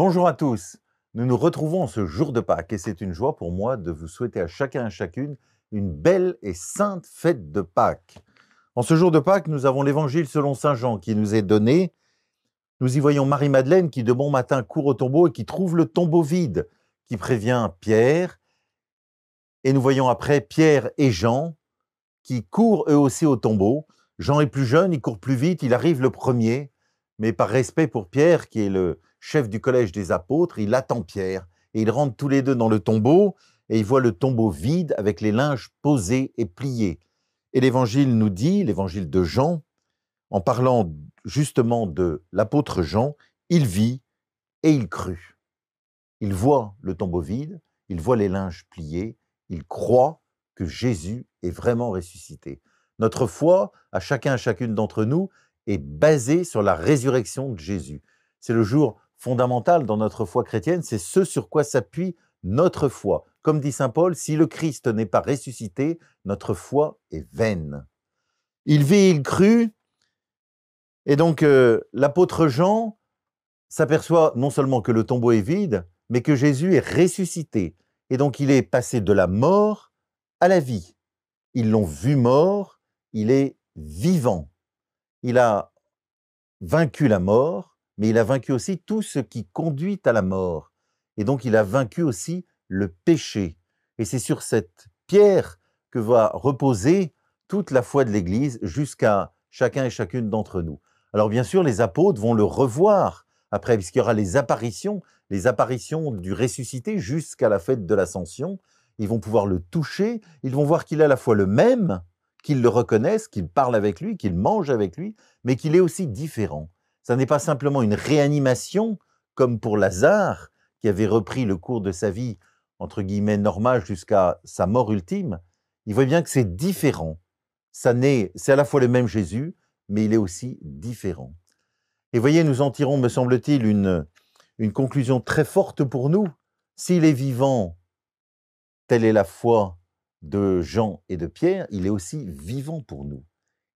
Bonjour à tous, nous nous retrouvons en ce jour de Pâques et c'est une joie pour moi de vous souhaiter à chacun et chacune une belle et sainte fête de Pâques. En ce jour de Pâques, nous avons l'évangile selon saint Jean qui nous est donné. Nous y voyons Marie-Madeleine qui de bon matin court au tombeau et qui trouve le tombeau vide, qui prévient Pierre. Et nous voyons après Pierre et Jean qui courent eux aussi au tombeau. Jean est plus jeune, il court plus vite, il arrive le premier, mais par respect pour Pierre, qui est le chef du collège des apôtres, il attend Pierre, et ils rentrent tous les deux dans le tombeau, et ils voient le tombeau vide avec les linges posés et pliés. Et l'évangile nous dit, l'évangile de Jean, en parlant justement de l'apôtre Jean, il vit et il crut. Il voit le tombeau vide, il voit les linges pliés, il croit que Jésus est vraiment ressuscité. Notre foi, à chacun et chacune d'entre nous, est basée sur la résurrection de Jésus. C'est le jour fondamental dans notre foi chrétienne, c'est ce sur quoi s'appuie notre foi. Comme dit saint Paul, si le Christ n'est pas ressuscité, notre foi est vaine. Il vit, il crut, et donc l'apôtre Jean s'aperçoit non seulement que le tombeau est vide, mais que Jésus est ressuscité. Et donc il est passé de la mort à la vie. Ils l'ont vu mort, il est vivant. Il a vaincu la mort, mais il a vaincu aussi tout ce qui conduit à la mort. Et donc il a vaincu aussi le péché. Et c'est sur cette pierre que va reposer toute la foi de l'Église jusqu'à chacun et chacune d'entre nous. Alors bien sûr, les apôtres vont le revoir après, puisqu'il y aura les apparitions du ressuscité jusqu'à la fête de l'Ascension. Ils vont pouvoir le toucher, ils vont voir qu'il est à la fois le même, qu'ils le reconnaissent, qu'ils parlent avec lui, qu'ils mangent avec lui, mais qu'il est aussi différent. Ça n'est pas simplement une réanimation, comme pour Lazare, qui avait repris le cours de sa vie, entre guillemets, normal jusqu'à sa mort ultime. Il voit bien que c'est différent. C'est à la fois le même Jésus, mais il est aussi différent. Et voyez, nous en tirons, me semble-t-il, une conclusion très forte pour nous. S'il est vivant, telle est la foi de Jean et de Pierre, il est aussi vivant pour nous.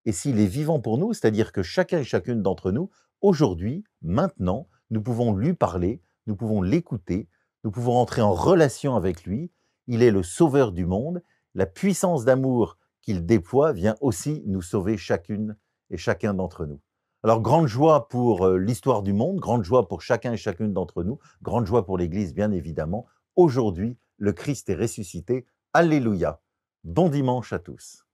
Et s'il est vivant pour nous, c'est-à-dire que chacun et chacune d'entre nous, aujourd'hui, maintenant, nous pouvons lui parler, nous pouvons l'écouter, nous pouvons entrer en relation avec lui. Il est le sauveur du monde. La puissance d'amour qu'il déploie vient aussi nous sauver chacune et chacun d'entre nous. Alors, grande joie pour l'histoire du monde, grande joie pour chacun et chacune d'entre nous, grande joie pour l'Église, bien évidemment. Aujourd'hui, le Christ est ressuscité. Alléluia. Bon dimanche à tous.